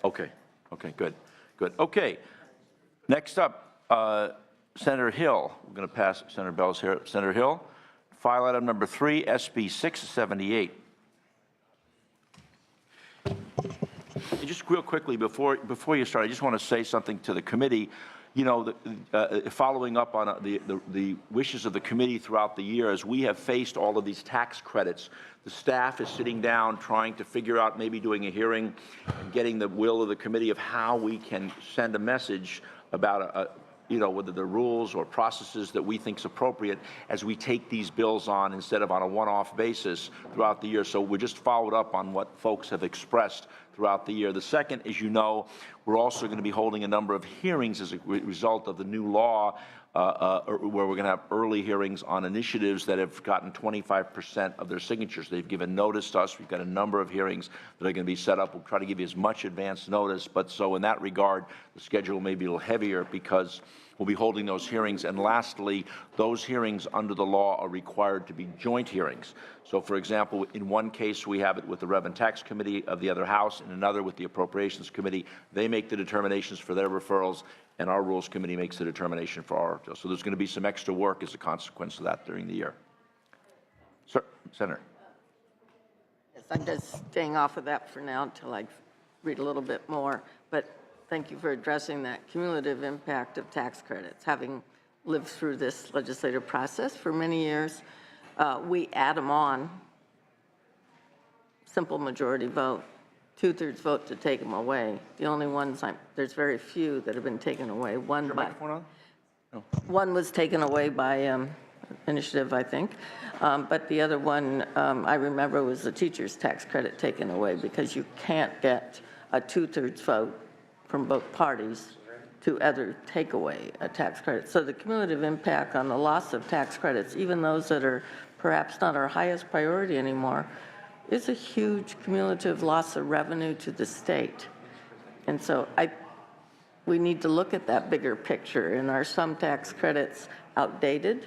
Okay. Okay, good. Good. Okay. Next up, Senator Hill. We're going to pass, Senator Bell's here. Senator Hill, file item number 3, SB 678. And just real quickly, before you start, I just want to say something to the committee. You know, following up on the wishes of the committee throughout the year, as we have faced all of these tax credits, the staff is sitting down trying to figure out, maybe doing a hearing and getting the will of the committee of how we can send a message about you know, whether the rules or processes that we think is appropriate as we take these bills on instead of on a one-off basis throughout the year. So we just followed up on what folks have expressed throughout the year. The second, as you know, we're also going to be holding a number of hearings as a result of the new law where we're going to have early hearings on initiatives that have gotten 25% of their signatures. They've given notice to us. We've got a number of hearings that are going to be set up. We'll try to give you as much advance notice, but so in that regard, the schedule may be a little heavier because we'll be holding those hearings. And lastly, those hearings under the law are required to be joint hearings. So, for example, in one case, we have it with the Rev and Tax Committee of the other House, and another with the Appropriations Committee. They make the determinations for their referrals, and our Rules Committee makes the determination for our. So there's going to be some extra work as a consequence of that during the year. Sir, Senator. Yes, I'm just staying off of that for now until I read a little bit more. But thank you for addressing that cumulative impact of tax credits. Having lived through this legislative process for many years, we add them on, simple majority vote, 2/3 vote to take them away. The only ones, there's very few that have been taken away. One was taken away by initiative, I think, but the other one I remember was the teacher's tax credit taken away because you can't get a 2/3 vote from both parties to either take away a tax credit. So the cumulative impact on the loss of tax credits, even those that are perhaps not our highest priority anymore, is a huge cumulative loss of revenue to the state. And so we need to look at that bigger picture. And are some tax credits outdated?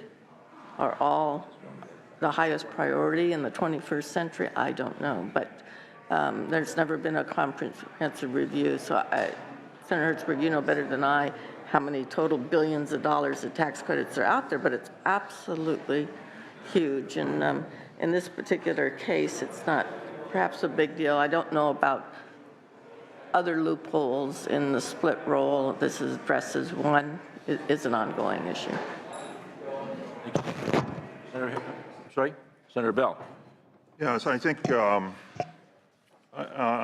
Are all the highest priority in the 21st century? I don't know, but there's never been a comprehensive review. So Senator Hertzberg, you know better than I how many total billions of dollars of tax credits are out there, but it's absolutely huge. And in this particular case, it's not perhaps a big deal. I don't know about other loopholes in the split roll. This is addresses one. It is an ongoing issue. Senator Bell. Yes, I think on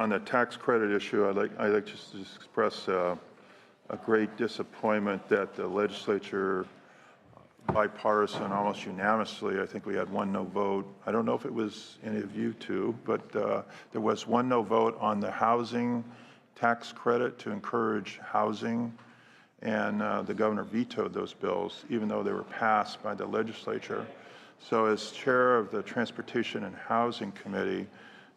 the tax credit issue, I'd like just to express a great disappointment that the legislature, bipartisan, almost unanimously, I think we had one no vote. I don't know if it was any of you two, but there was one no vote on the housing tax credit to encourage housing, and the governor vetoed those bills, even though they were passed by the legislature. So as chair of the Transportation and Housing Committee,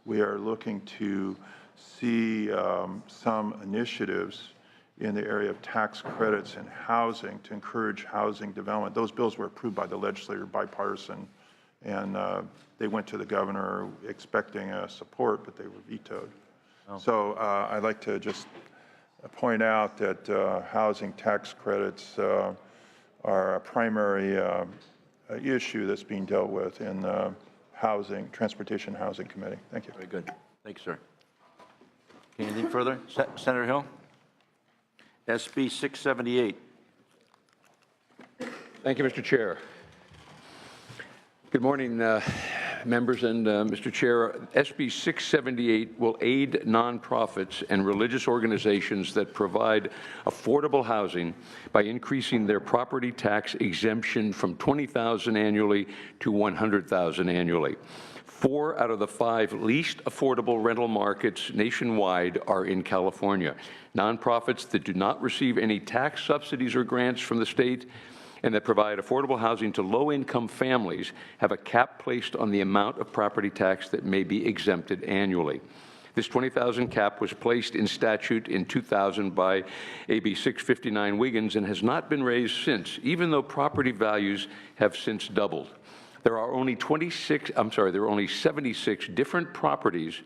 we are looking to see some initiatives in the area of tax credits and housing to encourage housing development. Those bills were approved by the legislature, bipartisan, and they went to the governor expecting support, but they were vetoed. Oh. So I'd like to just point out that housing tax credits are a primary issue that's being dealt with in the Transportation Housing Committee. Thank you. Very good. Thank you, sir. Anything further? Senator Hill? SB 678. Thank you, Mr. Chair. Good morning, members and Mr. Chair. SB 678 will aid nonprofits and religious organizations that provide affordable housing by increasing their property tax exemption from $20,000 annually to $100,000 annually. 4 out of the 5 least affordable rental markets nationwide are in California. Nonprofits that do not receive any tax subsidies or grants from the state and that provide affordable housing to low-income families have a cap placed on the amount of property tax that may be exempted annually. This $20,000 cap was placed in statute in 2000 by AB 659 Wiggins and has not been raised since, even though property values have since doubled. There are only 76 different properties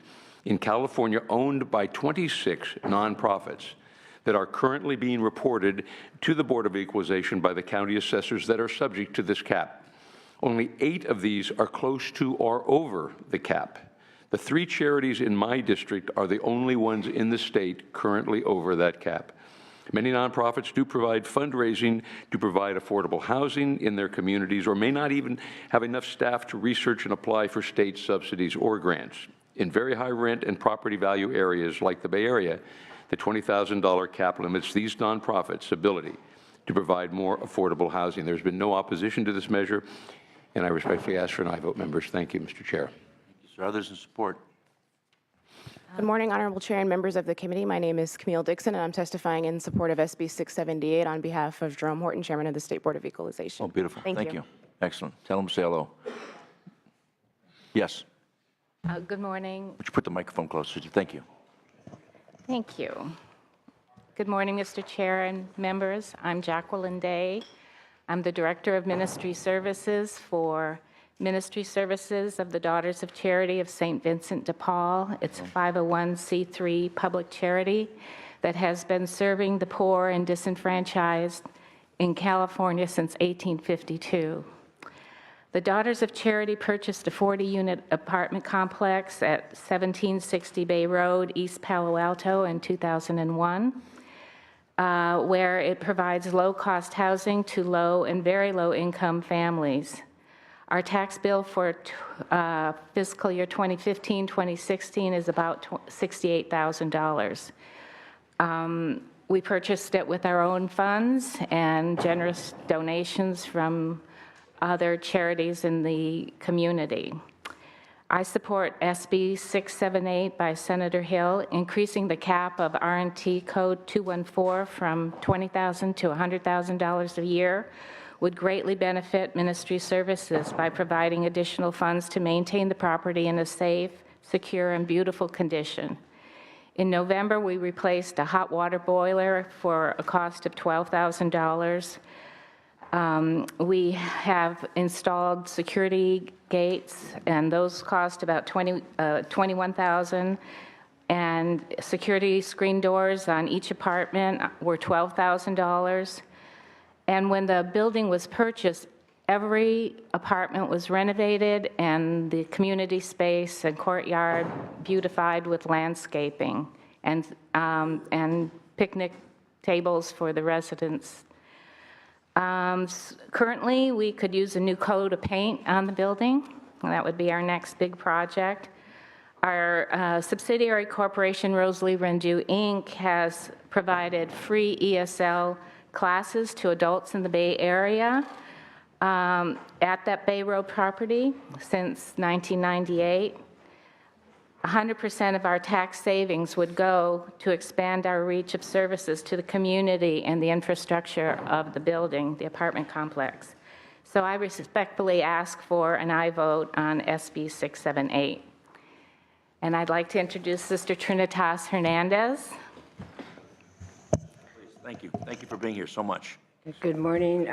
in California owned by 26 nonprofits that are currently being reported to the Board of Equalization by the county assessors that are subject to this cap. Only 8 of these are close to or over the cap. The 3 charities in my district are the only ones in the state currently over that cap. Many nonprofits do provide fundraising to provide affordable housing in their communities, or may not even have enough staff to research and apply for state subsidies or grants. In very high rent and property value areas like the Bay Area, the $20,000 cap limits these nonprofits' ability to provide more affordable housing. There's been no opposition to this measure, and I respectfully ask for an aye vote, members. Thank you, Mr. Chair. Sir, others in support? Good morning, Honorable Chair and members of the committee. My name is Camille Dixon, and I'm testifying in support of SB 678 on behalf of Jerome Horton, Chairman of the State Board of Equalization. Oh, beautiful. Thank you. Excellent. Tell them to say hello. Yes. Good morning. Would you put the microphone closer to you? Thank you. Thank you. Good morning, Mr. Chair and members. I'm Jacqueline Day. I'm the Director of Ministry Services for Ministry Services of the Daughters of Charity of St. Vincent de Paul. It's a 501c3 public charity that has been serving the poor and disenfranchised in California since 1852. The Daughters of Charity purchased a 40-unit apartment complex at 1760 Bay Road, East Palo Alto in 2001, where it provides low-cost housing to low and very low-income families. Our tax bill for fiscal year 2015-2016 is about $68,000. We purchased it with our own funds and generous donations from other charities in the community. I support SB 678 by Senator Hill, increasing the cap of R&T Code 214 from $20,000 to $100,000 a year would greatly benefit Ministry Services by providing additional funds to maintain the property in a safe, secure, and beautiful condition. In November, we replaced a hot water boiler for a cost of $12,000. We have installed security gates, and those cost about $21,000. And security screen doors on each apartment were $12,000. And when the building was purchased, every apartment was renovated and the community space and courtyard beautified with landscaping and picnic tables for the residents. Currently, we could use a new coat of paint on the building. That would be our next big project. Our subsidiary corporation, Rosalie Rendu, Inc., has provided free ESL classes to adults in the Bay Area at that Bay Road property since 1998. 100% of our tax savings would go to expand our reach of services to the community and the infrastructure of the building, the apartment complex. So I respectfully ask for an aye vote on SB 678. And I'd like to introduce Sister Trinitas Hernandez. Thank you. Thank you for being here so much. Good morning,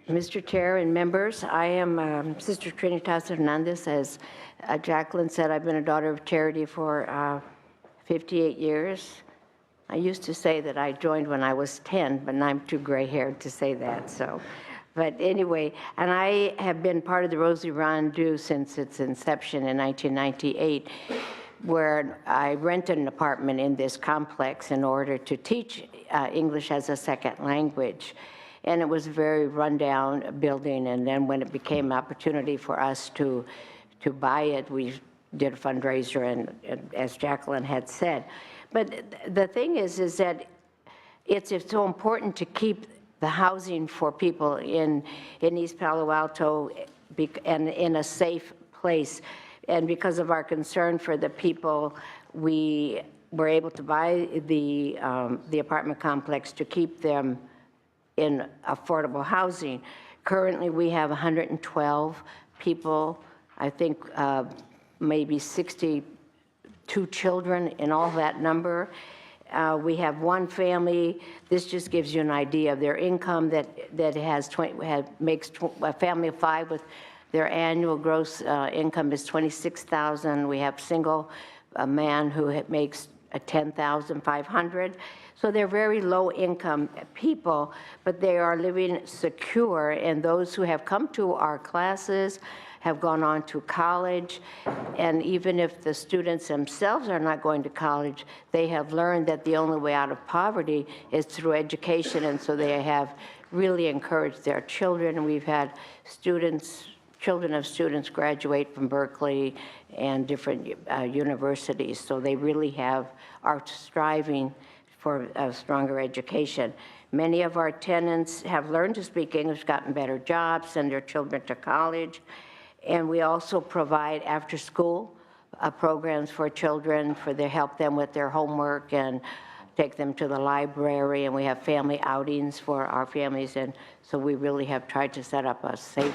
Mr. Chair and members. I am Sister Trinitas Hernandez. As Jacqueline said, I've been a Daughter of Charity for 58 years. I used to say that I joined when I was 10, but I'm too gray-haired to say that. So, but anyway, and I have been part of the Rosalie Rendu since its inception in 1998. Where I rented an apartment in this complex in order to teach English as a second language. And it was a very rundown building, and then when it became an opportunity for us to buy it, we did a fundraiser, and as Jacqueline had said. But the thing is that it's so important to keep the housing for people in East Palo Alto and in a safe place. And because of our concern for the people, we were able to buy the apartment complex to keep them in affordable housing. Currently, we have 112 people, I think maybe 62 children in all that number. We have one family. This just gives you an idea of their income that makes a family of 5 with Their annual gross income is $26,000. We have a man who makes $10,500. So they're very low-income people, but they are living secure, and those who have come to our classes have gone on to college, and even if the students themselves are not going to college, they have learned that the only way out of poverty is through education, and so they have really encouraged their children. We've had children of students graduate from Berkeley and different universities, so they really are striving for a stronger education. Many of our tenants have learned to speak English, gotten better jobs, send their children to college, and we also provide after-school programs for children, help them with their homework and take them to the library, and we have family outings for our families, and so we really have tried to set up a safe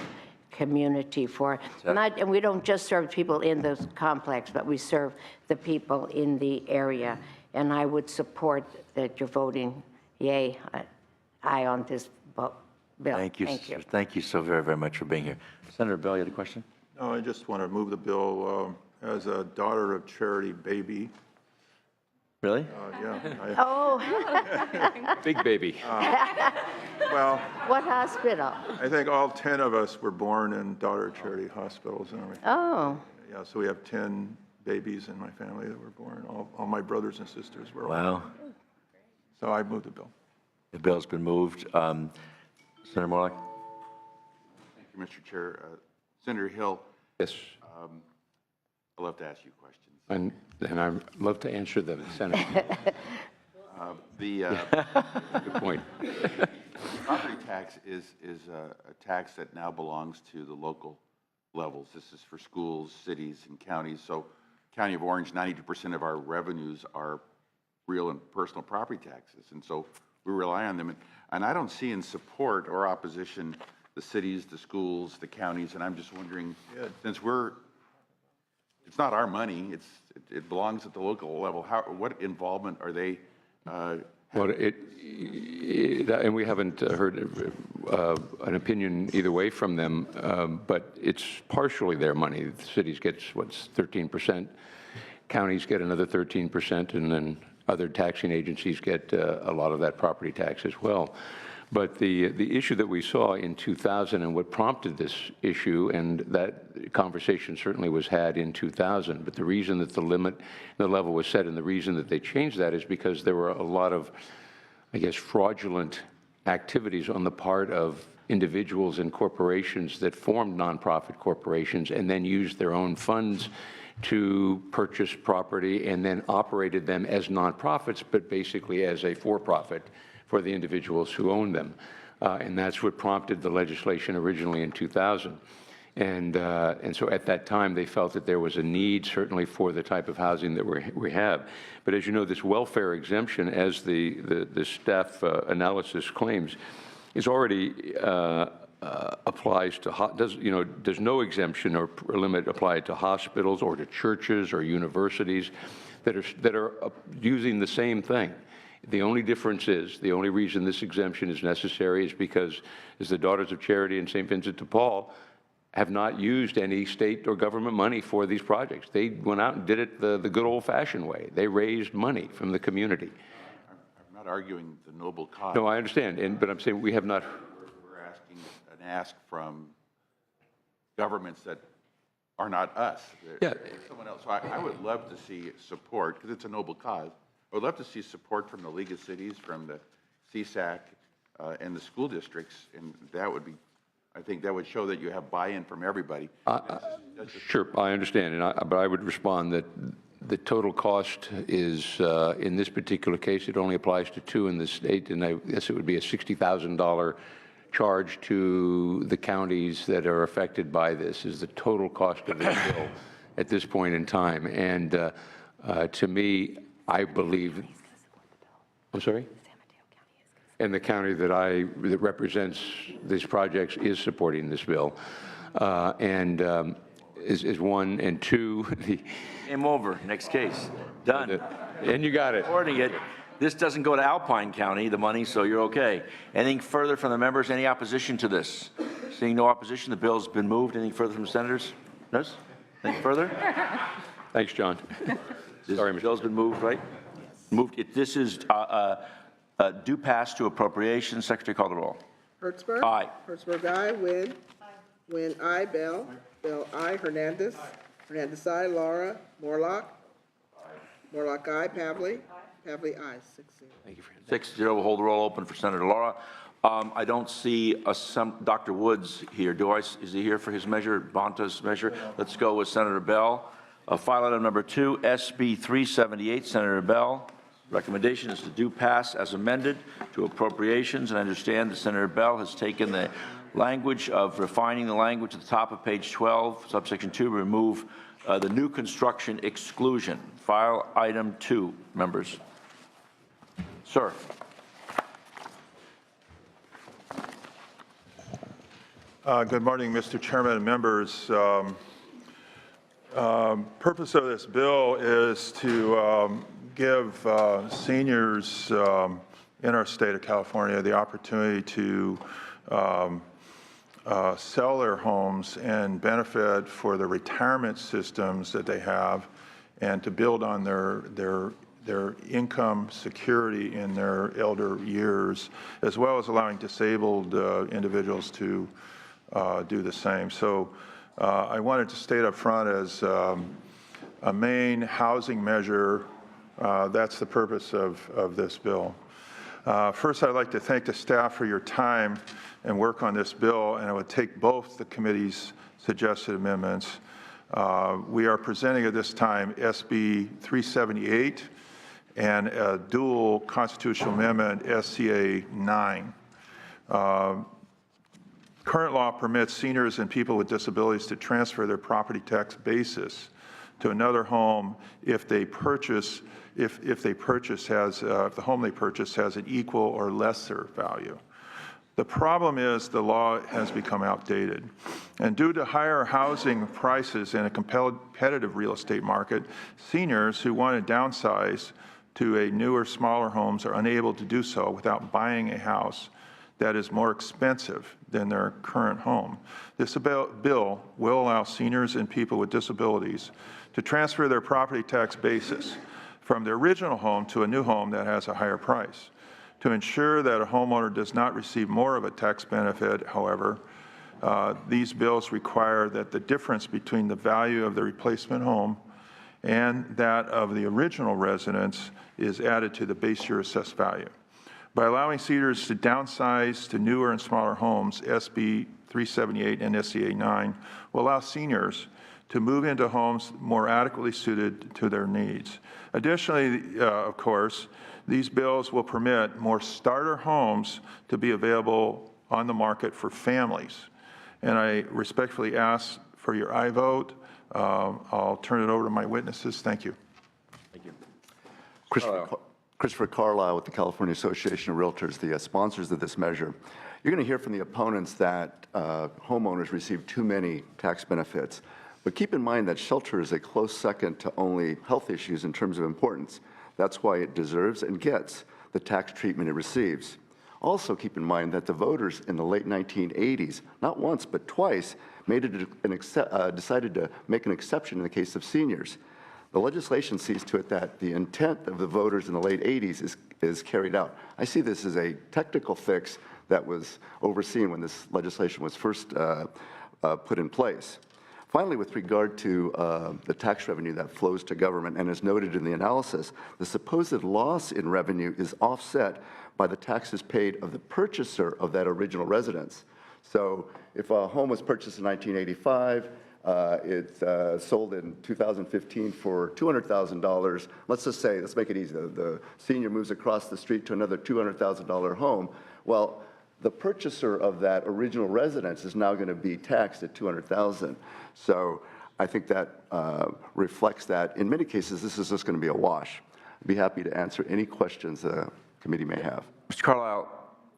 community and we don't just serve people in the complex, but we serve the people in the area. And I would support that you're voting aye on this bill. Thank you. Thank you so very, very much for being here. Senator Bell, you had a question? No, I just want to move the bill as a daughter of charity baby. Really? Yeah. Oh, Big baby. Well, what hospital? I think all 10 of us were born in daughter charity hospitals. Oh, Yeah, so we have 10 babies in my family that were born. All my brothers and sisters were. Wow. So I moved the bill. The bill's been moved. Senator Morlock? Thank you, Mr. Chair. Senator Hill, Yes, I'd love to ask you questions. and I'd love to answer them, Senator. Good point. Property tax is a tax that now belongs to the local levels. This is for schools, cities, and counties. So County of Orange, 92% of our revenues are real and personal property taxes. And so we rely on them. And I don't see in support or opposition the cities, the schools, the counties. And I'm just wondering, since it's not our money, it belongs at the local level, what involvement are they Well, and we haven't heard an opinion either way from them, but it's partially their money. The cities get, 13%, counties get another 13%, and then other taxing agencies get a lot of that property tax as well. But the issue that we saw in 2000 and what prompted this issue, and that conversation certainly was had in 2000, but the reason that the level was set and the reason that they changed that is because there were a lot of, I guess, fraudulent activities on the part of individuals and corporations that formed nonprofit corporations and then used their own funds to purchase property and then operated them as nonprofits, but basically as a for-profit for the individuals who own them. And that's what prompted the legislation originally in 2000. And so at that time, they felt that there was a need, certainly, for the type of housing that we have. But as you know, this welfare exemption, as the staff analysis claims, is already applies to, does no exemption or limit applied to hospitals or to churches or universities that are using the same thing. The only difference is, the only reason this exemption is necessary is because, as the Daughters of Charity and St. Vincent de Paul have not used any state or government money for these projects. They went out and did it the good old-fashioned way. They raised money from the community. I'm not arguing the noble cause. No, I understand, but I'm saying we have not. We're asking an ask from governments that are not us. They're someone else. So I would love to see support, because it's a noble cause. I would love to see support from the League of Cities, from the CSAC, and the school districts, and that would be, I think that would show that you have buy-in from everybody. Sure, I understand, but I would respond that the total cost is, in this particular case, it only applies to 2 in the state, and I guess it would be a $60,000 charge to the counties that are affected by this, is the total cost of this bill at this point in time. And to me, I believe, I'm sorry? And the county that represents these projects is supporting this bill. Is one, and two, Game over. Next case. Done. and you got it. Supporting it. This doesn't go to Alpine County, the money, so you're okay. Anything further from the members? Any opposition to this? Seeing no opposition, the bill's been moved. Anything further from senators? Yes? Anything further? Thanks, John. Sorry, Mr. Bill's been moved, right? Moved. This is due pass to appropriations. Secretary, call the roll. Hertzberg. Aye. Hertzberg, aye. Wynn. Wynn, aye. Bell. Bell, aye. Hernandez. Hernandez, aye. Laura. Morlock. Morlock, aye. Pavley. Pavley, aye. 6-0. Thank you for your 6-0. We'll hold the roll open for Senator Laura. I don't see Dr. Woods here. Do I? Is he here for his measure, Bonta's measure? Let's go with Senator Bell. File item number 2, SB 378, Senator Bell. Recommendation is to do pass as amended to appropriations, and I understand that Senator Bell has taken the language of refining the language at the top of page 12, subsection 2, remove the new construction exclusion. File item 2, members. Sir. Good morning, Mr. Chairman and members. Purpose of this bill is to give seniors in our state of California the opportunity to sell their homes and benefit for the retirement systems that they have, and to build on their income security in their elder years, as well as allowing disabled individuals to do the same. So I wanted to state up front as a main housing measure, that's the purpose of this bill. First, I'd like to thank the staff for your time and work on this bill, and I would take both the committee's suggested amendments. We are presenting at this time SB 378 and a dual constitutional amendment, SCA 9. Current law permits seniors and people with disabilities to transfer their property tax basis to another home if they purchase, if the home they purchase has an equal or lesser value. The problem is the law has become outdated. And due to higher housing prices in a competitive real estate market, seniors who want to downsize to a newer, smaller homes are unable to do so without buying a house that is more expensive than their current home. This bill will allow seniors and people with disabilities to transfer their property tax basis from their original home to a new home that has a higher price. To ensure that a homeowner does not receive more of a tax benefit, however, these bills require that the difference between the value of the replacement home and that of the original residence is added to the base year assessed value. By allowing seniors to downsize to newer and smaller homes, SB 378 and SCA 9 will allow seniors to move into homes more adequately suited to their needs. Additionally, of course, these bills will permit more starter homes to be available on the market for families. And I respectfully ask for your aye vote. I'll turn it over to my witnesses. Thank you. Thank you. Christopher Carlisle with the California Association of Realtors, the sponsors of this measure. You're going to hear from the opponents that homeowners receive too many tax benefits. But keep in mind that shelter is a close second to only health issues in terms of importance. That's why it deserves and gets the tax treatment it receives. Also keep in mind that the voters in the late 1980s, not once but twice, decided to make an exception in the case of seniors. The legislation sees to it that the intent of the voters in the late 80s is carried out. I see this as a technical fix that was overseen when this legislation was first put in place. Finally, with regard to the tax revenue that flows to government, and as noted in the analysis, the supposed loss in revenue is offset by the taxes paid of the purchaser of that original residence. So if a home was purchased in 1985, it's sold in 2015 for $200,000. Let's just say, let's make it easy, the senior moves across the street to another $200,000 home. Well, the purchaser of that original residence is now going to be taxed at $200,000. So I think that reflects that. In many cases, this is just going to be a wash. I'd be happy to answer any questions the committee may have. Mr. Carlisle,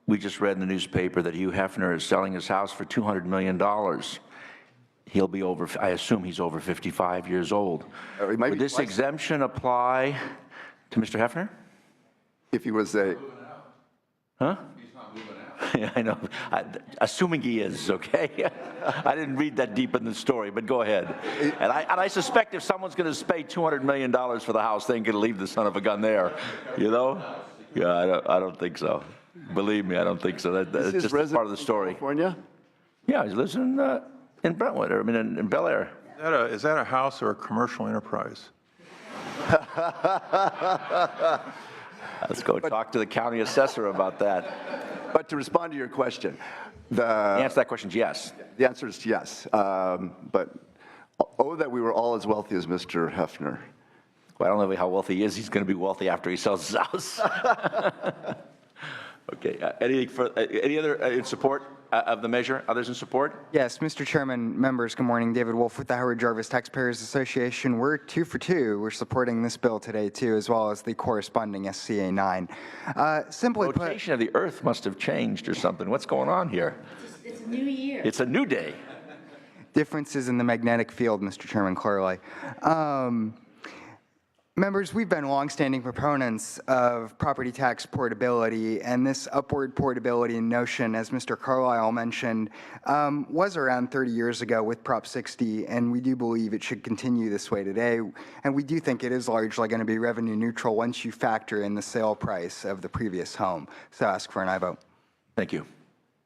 we just read in the newspaper that Hugh Hefner is selling his house for $200 million. He'll be over, I assume he's over 55 years old. Would this exemption apply to Mr. Hefner? If he was a... Huh? He's not moving out. I know. Assuming he is, okay? I didn't read that deep in the story, but go ahead. And I suspect if someone's going to pay $200 million for the house, they ain't going to leave the son of a gun there, you know? Yeah, I don't think so. Believe me, I don't think so. That's just part of the story. California? Yeah, he lives in Brentwood, or I mean in Bel Air. Is that a house or a commercial enterprise? Let's go talk to the county assessor about that. But to respond to your question, The answer to that question is yes. the answer is yes. But oh, that we were all as wealthy as Mr. Hefner. Well, I don't know how wealthy he is. He's going to be wealthy after he sells his house. Okay. Any other in support of the measure? Others in support? Yes, Mr. Chairman, members, good morning. David Wolf with the Howard Jarvis Taxpayers Association. We're 2 for 2. We're supporting this bill today, too, as well as the corresponding SCA 9. Simply put, Rotation of the earth must have changed or something. What's going on here? It's a new year. It's a new day. differences in the magnetic field, Mr. Chairman Clearly. Members, we've been longstanding proponents of property tax portability, and this upward portability notion, as Mr. Carlisle mentioned, was around 30 years ago with Prop 60, and we do believe it should continue this way today. And we do think it is largely going to be revenue neutral once you factor in the sale price of the previous home. So ask for an aye vote. Thank you.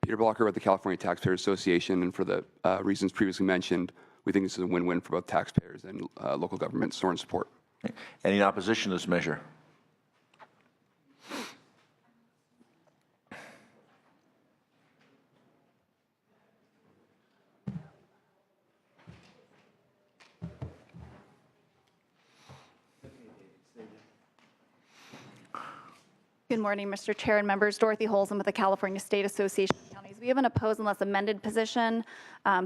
Peter Blocker with the California Taxpayers Association, and for the reasons previously mentioned, we think this is a win-win for both taxpayers and local governments. So in support. Any opposition to this measure? Good morning, Mr. Chair and members. Dorothy Holzman with the California State Association of Counties. We have an opposed unless amended position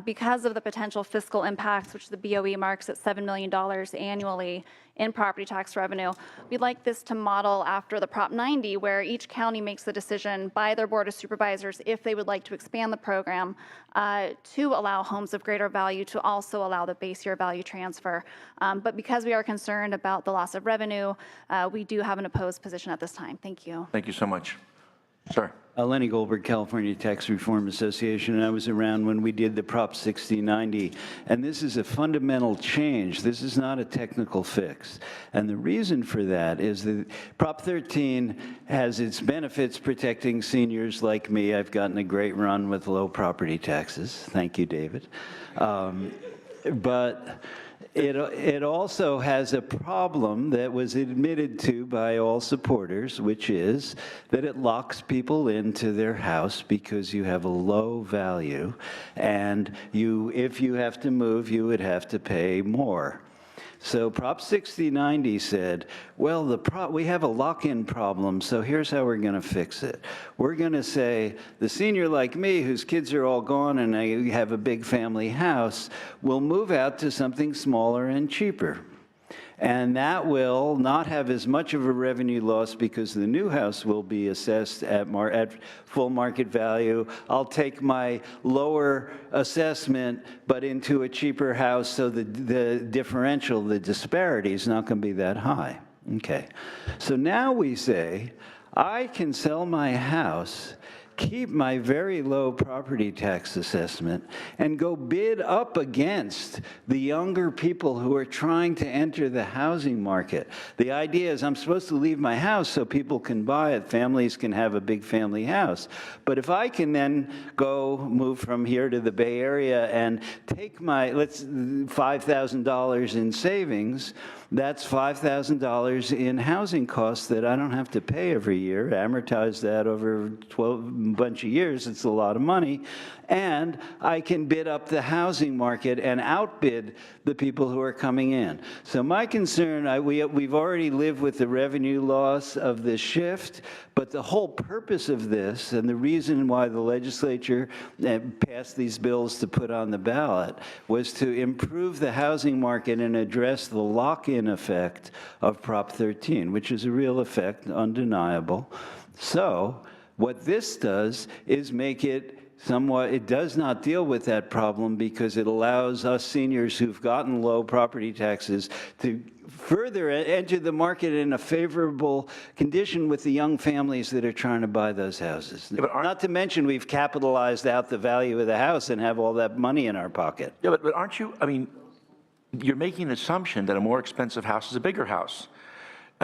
because of the potential fiscal impacts, which the BOE marks at $7 million annually in property tax revenue. We'd like this to model after the Prop 90, where each county makes the decision by their Board of Supervisors if they would like to expand the program to allow homes of greater value to also allow the base year value transfer. But because we are concerned about the loss of revenue, we do have an opposed position at this time. Thank you. Thank you so much. Sir. Lenny Goldberg, California Tax Reform Association, and I was around when we did the Prop 6090, and this is a fundamental change. This is not a technical fix. And the reason for that is that Prop 13 has its benefits protecting seniors like me. I've gotten a great run with low property taxes. Thank you, David. But it also has a problem that was admitted to by all supporters, which is that it locks people into their house because you have a low value, and if you have to move, you would have to pay more. So Prop 6090 said, well, we have a lock-in problem, so here's how we're going to fix it. We're going to say the senior like me, whose kids are all gone and I have a big family house, will move out to something smaller and cheaper. And that will not have as much of a revenue loss because the new house will be assessed at full market value. I'll take my lower assessment, but into a cheaper house, so the differential, the disparity is not going to be that high. Okay. So now we say, I can sell my house, keep my very low property tax assessment, and go bid up against the younger people who are trying to enter the housing market. The idea is I'm supposed to leave my house so people can buy it, families can have a big family house. But if I can then move from here to the Bay Area and take my, $5,000 in savings, that's $5,000 in housing costs that I don't have to pay every year. Amortize that over a bunch of years, it's a lot of money. And I can bid up the housing market and outbid the people who are coming in. So my concern, we've already lived with the revenue loss of this shift, but the whole purpose of this and the reason why the legislature passed these bills to put on the ballot was to improve the housing market and address the lock-in effect of Prop 13, which is a real effect, undeniable. So what this does is make it somewhat, it does not deal with that problem because it allows us seniors who've gotten low property taxes to further enter the market in a favorable condition with the young families that are trying to buy those houses. Not to mention, we've capitalized out the value of the house and have all that money in our pocket. Yeah, but aren't you, I mean, you're making an assumption that a more expensive house is a bigger house.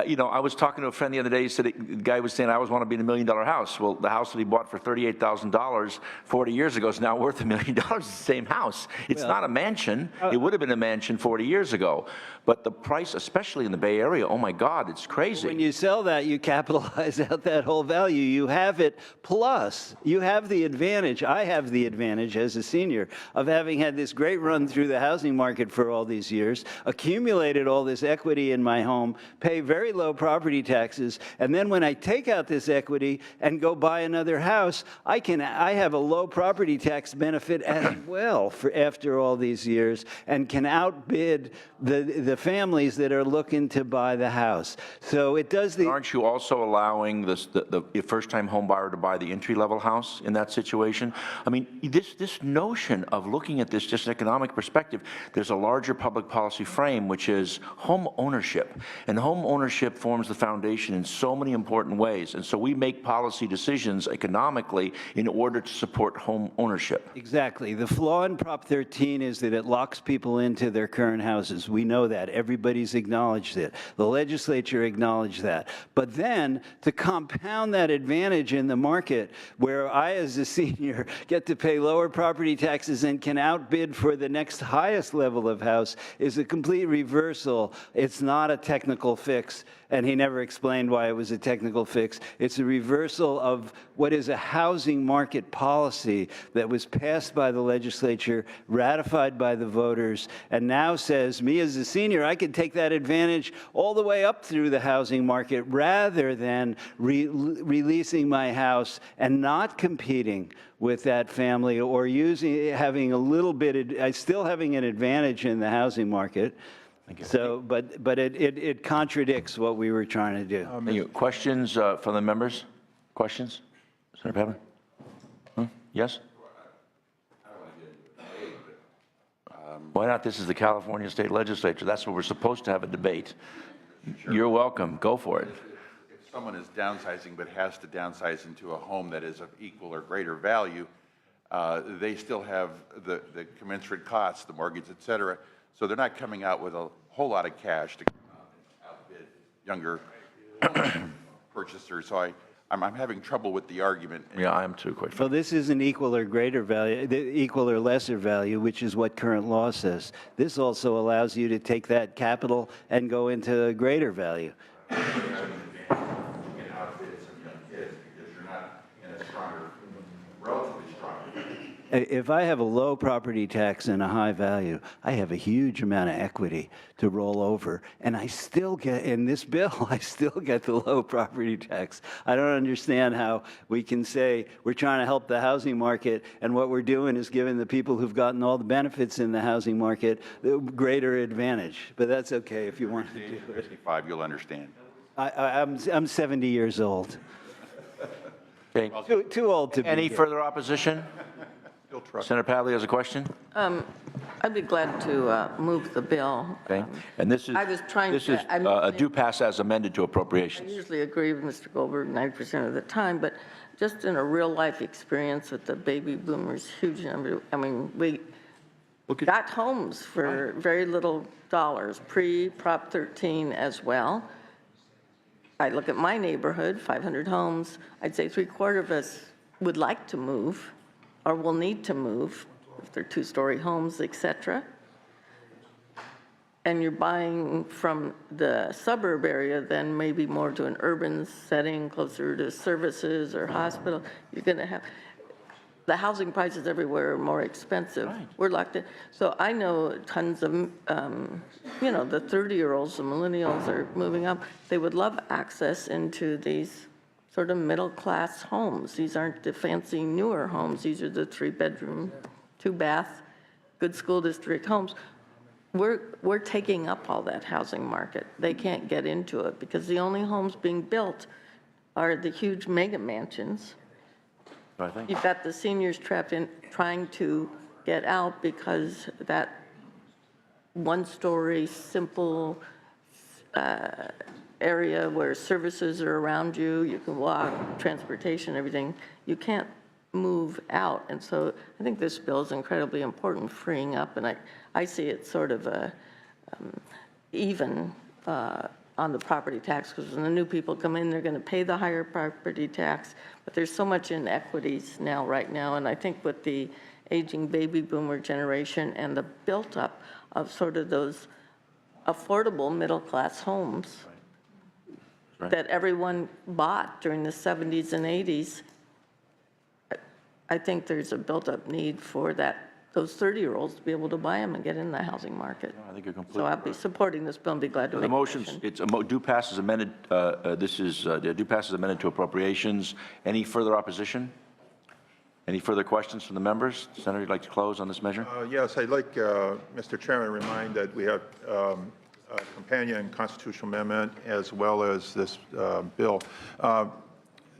You know, I was talking to a friend the other day, he said, the guy was saying, I always want to be in $1 million house. Well, the house that he bought for $38,000 40 years ago is now worth $1 million. It's the same house. It's not a mansion. It would have been a mansion 40 years ago. But the price, especially in the Bay Area, oh my God, it's crazy. When you sell that, you capitalize out that whole value. You have it, plus you have the advantage, I have the advantage as a senior of having had this great run through the housing market for all these years, accumulated all this equity in my home, pay very low property taxes, and then when I take out this equity and go buy another house, I have a low property tax benefit as well for after all these years, and can outbid the families that are looking to buy the house. So it does the... Aren't you also allowing the first-time home buyer to buy the entry-level house in that situation? I mean, this notion of looking at this just an economic perspective, there's a larger public policy frame, which is home ownership. And home ownership forms the foundation in so many important ways. And so we make policy decisions economically in order to support home ownership. Exactly. The flaw in Prop 13 is that it locks people into their current houses. We know that. Everybody's acknowledged it. The legislature acknowledged that. But then, to compound that advantage in the market, where I, as a senior, get to pay lower property taxes and can outbid for the next highest level of house, is a complete reversal. It's not a technical fix. And he never explained why it was a technical fix. It's a reversal of what is a housing market policy that was passed by the legislature, ratified by the voters, and now says, me as a senior, I can take that advantage all the way up through the housing market rather than releasing my house and not competing with that family or having a little bit, still having an advantage in the housing market. So, but it contradicts what we were trying to do. Thank you. Questions from the members? Questions? Senator Pavley? Yes? Why not? This is the California State Legislature. That's where we're supposed to have a debate. Sure. You're welcome. Go for it. If someone is downsizing but has to downsize into a home that is of equal or greater value, they still have the commensurate costs, the mortgage, et cetera. So they're not coming out with a whole lot of cash to outbid younger purchasers. So I'm having trouble with the argument. Yeah, I am too, quite frankly. Well, this is an equal or greater value, equal or lesser value, which is what current law says. This also allows you to take that capital and go into a greater value. If I have a low property tax and a high value, I have a huge amount of equity to roll over, and I still get, in this bill, I still get the low property tax. I don't understand how we can say we're trying to help the housing market, and what we're doing is giving the people who've gotten all the benefits in the housing market the greater advantage. But that's okay if you want to do it. 65, you'll understand. I'm 70 years old. Okay. Too old to be. Any further opposition? Senator Pavley has a question. I'd be glad to move the bill. Okay. And this is I was trying this to- is a due pass as amended to I appropriations. usually agree with Mr. Goldberg 90% of the time, but just in a real-life experience with the baby boomers, huge number, I mean, we got homes for very little dollars, pre-Prop 13 as well. I look at my neighborhood, 500 homes, I'd say 3/4 of us would like to move or will need to move if they're two-story homes, et cetera. And you're buying from the suburb area, then maybe more to an urban setting, closer to services or hospital, you're going to have, the housing prices everywhere are more expensive. Right. We're locked in. So I know tons of, the 30-year-olds, the millennials are moving up. They would love access into these sort of middle-class homes. These aren't the fancy newer homes. These are the 3-bedroom, 2-bath, good school district homes. We're taking up all that housing market. They can't get into it because the only homes being built are the huge mega mansions I think. You've got the seniors trapped in, trying to get out because that one-story, simple area where services are around you, you can walk, transportation, everything, you can't move out. And so I think this bill is incredibly important, freeing up, and I see it sort of even on the property tax, because when the new people come in, they're going to pay the higher property tax, but there's so much inequities now, right now, and I think with the aging baby boomer generation and the built-up of sort of those affordable middle-class homes that everyone bought during the 70s and 80s, I think there's a built-up need for those 30-year-olds to be able to buy them and get in the housing market. I think you're completely So I'll be supporting this bill and be glad to The make a motion's, motion. it's due pass is amended, this is, due pass is amended to appropriations. Any further opposition? Any further questions from the members? Senator, you'd like to close on this measure? Yes, I'd like, Mr. Chairman, to remind that we have a companion constitutional amendment as well as this bill.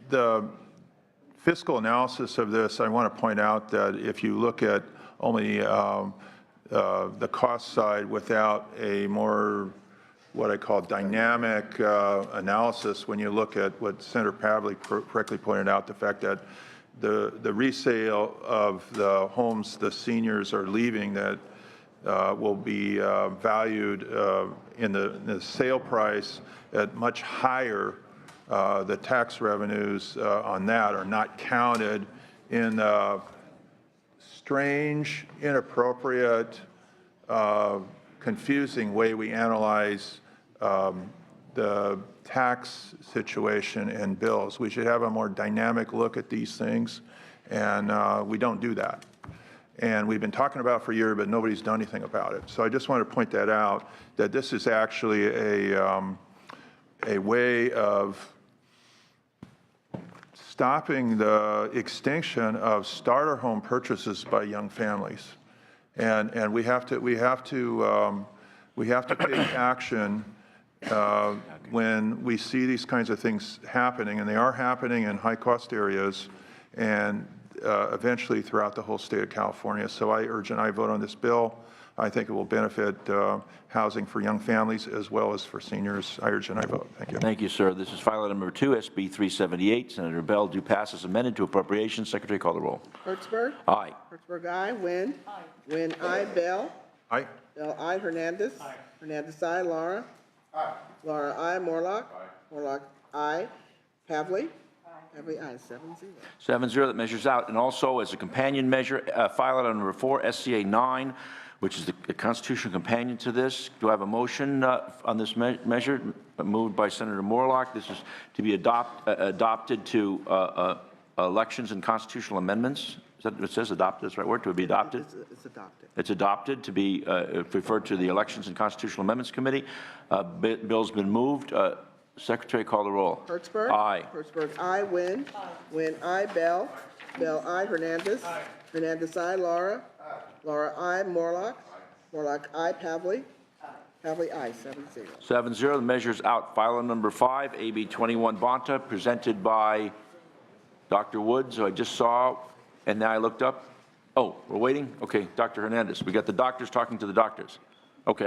The fiscal analysis of this, I want to point out that if you look at only the cost side without a more, what I call dynamic analysis, when you look at what Senator Pavley correctly pointed out, the fact that the resale of the homes the seniors are leaving that will be valued in the sale price at much higher. The tax revenues on that are not counted in strange, inappropriate, confusing way we analyze the tax situation in bills. We should have a more dynamic look at these things, and we don't do that. And we've been talking about it for a year, but nobody's done anything about it. So I just want to point that out, that this is actually a way of stopping the extinction of starter home purchases by young families. And we have to take action when we see these kinds of things happening, and they are happening in high-cost areas and eventually throughout the whole state of California. So I urge an aye vote on this bill. I think it will benefit housing for young families as well as for seniors. I urge an aye vote. Thank you. Thank you, sir. This is file item number 2, SB 378. Senator Bell, due pass is amended to appropriations. Secretary, call the roll. Hertzberg. Aye. Hertzberg, aye. Wynn. Wynn, aye. Bell. Aye. Bell, aye. Hernandez. Hernandez, aye. Laura. Laura, aye. Morlock. Morlock, aye. Pavley. Pavley, aye. 7-0. 7-0, that measures out. And also, as a companion measure, file item number 4, SCA 9, which is the constitutional companion to this. Do I have a motion on this measure? Moved by Senator Morlock. This is to be adopted to elections and constitutional amendments. Is that what it says? Adopted, that's the right word? To be adopted? It's adopted. It's adopted to be referred to the Elections and Constitutional Amendments Committee. Bill's been moved. Secretary, call the roll. Hertzberg. Aye. Hertzberg, aye. Wynn. Wynn, aye. Bell. Bell, aye. Hernandez. Hernandez, aye. Laura. Laura, aye. Morlock. Morlock, aye. Pavley. Pavley, aye. 7-0. 7-0, the measure's out. File item number 5, AB 21 Bonta, presented by Dr. Woods, who I just saw, and now I looked up. Oh, we're waiting? Okay, Dr. Hernandez. We got the doctors talking to the doctors. Okay,